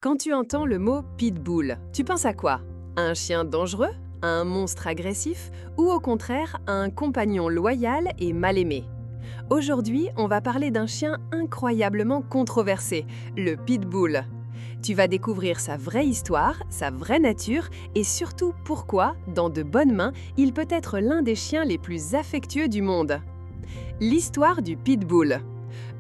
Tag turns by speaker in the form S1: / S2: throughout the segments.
S1: Quand tu entends le mot pitbull, tu penses à quoi? À un chien dangereux? À un monstre agressif? Ou au contraire, à un compagnon loyal et mal aimé? Aujourd'hui, on va parler d'un chien incroyablement controversé, le pitbull. Tu vas découvrir sa vraie histoire, sa vraie nature et surtout pourquoi, dans de bonnes mains, il peut être l'un des chiens les plus affectueux du monde. L'histoire du pitbull.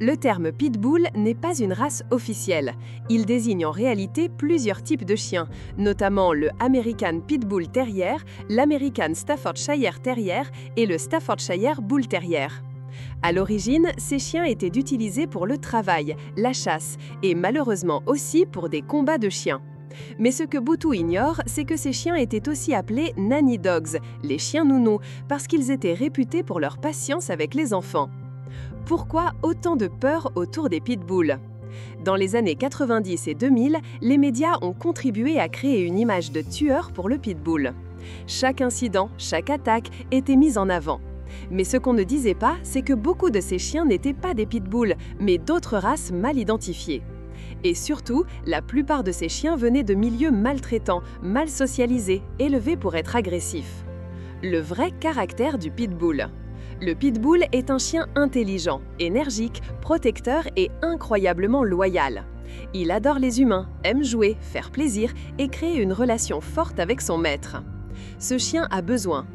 S1: Le terme pitbull n'est pas une race officielle. Il désigne en réalité plusieurs types de chiens, notamment le American Pitbull Terrier, l'American Staffordshire Terrier et le Staffordshire Bull Terrier. À l'origine, ces chiens étaient utilisés pour le travail, la chasse et malheureusement aussi pour des combats de chiens. Mais ce que beaucoup ignorent, c'est que ces chiens étaient aussi appelés nanny dogs, les chiens nounous, parce qu'ils étaient réputés pour leur patience avec les enfants. Pourquoi autant de peur autour des pitbulls? Dans les années 90 et 2000, les médias ont contribué à créer une image de tueur pour le pitbull. Chaque incident, chaque attaque était mise en avant. Mais ce qu'on ne disait pas, c'est que beaucoup de ces chiens n'étaient pas des pitbulls, mais d'autres races mal identifiées. Et surtout, la plupart de ces chiens venaient de milieux maltraitants, mal socialisés, élevés pour être agressifs. Le vrai caractère du pitbull. Le pitbull est un chien intelligent, énergique, protecteur et incroyablement loyal. Il adore les humains, aime jouer, faire plaisir et créer une relation forte avec son maître. Ce chien a besoin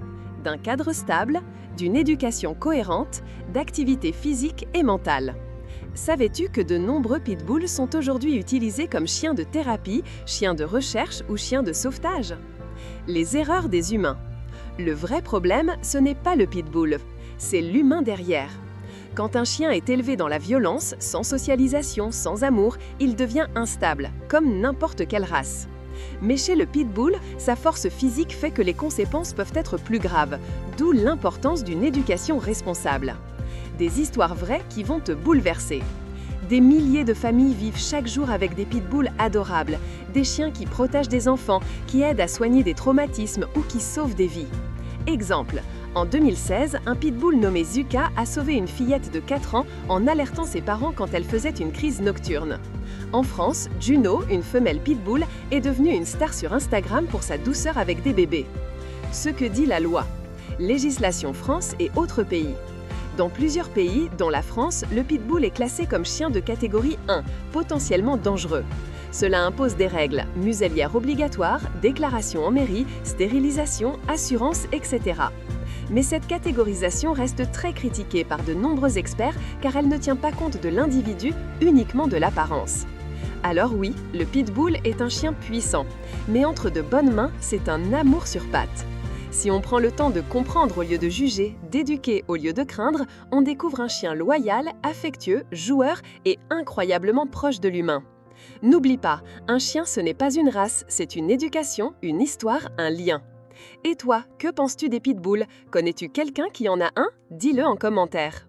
S1: d'un cadre stable, d'une éducation cohérente, d'activités physiques et mentales. Savais-tu que de nombreux pitbulls sont aujourd'hui utilisés comme chiens de thérapie, chiens de recherche ou chiens de sauvetage? Les erreurs des humains. Le vrai problème, ce n'est pas le pitbull, c'est l'humain derrière. Quand un chien est élevé dans la violence, sans socialisation, sans amour, il devient instable, comme n'importe quelle race. Mais chez le pitbull, sa force physique fait que les conséquences peuvent être plus graves, d'où l'importance d'une éducation responsable. Des histoires vraies qui vont te bouleverser. Des milliers de familles vivent chaque jour avec des pitbulls adorables, des chiens qui protègent des enfants, qui aident à soigner des traumatismes ou qui sauvent des vies. Exemple, en 2016, un pitbull nommé Zuka a sauvé une fillette de 4 ans en alertant ses parents quand elle faisait une crise nocturne. En France, Juno, une femelle pitbull, est devenue une star sur Instagram pour sa douceur avec des bébés. Ce que dit la loi. Législation France et autres pays. Dans plusieurs pays, dont la France, le pitbull est classé comme chien de catégorie 1, potentiellement dangereux. Cela impose des règles, muselière obligatoire, déclaration en mairie, stérilisation, assurance, etc. Mais cette catégorisation reste très critiquée par de nombreux experts car elle ne tient pas compte de l'individu, uniquement de l'apparence. Alors oui, le pitbull est un chien puissant, mais entre de bonnes mains, c'est un amour sur pattes. Si on prend le temps de comprendre au lieu de juger, d'éduquer au lieu de craindre, on découvre un chien loyal, affectueux, joueur et incroyablement proche de l'humain. N'oublie pas, un chien ce n'est pas une race, c'est une éducation, une histoire, un lien. Et toi, que penses-tu des pitbulls? Connais-tu quelqu'un qui en a un? Dis-le en commentaire.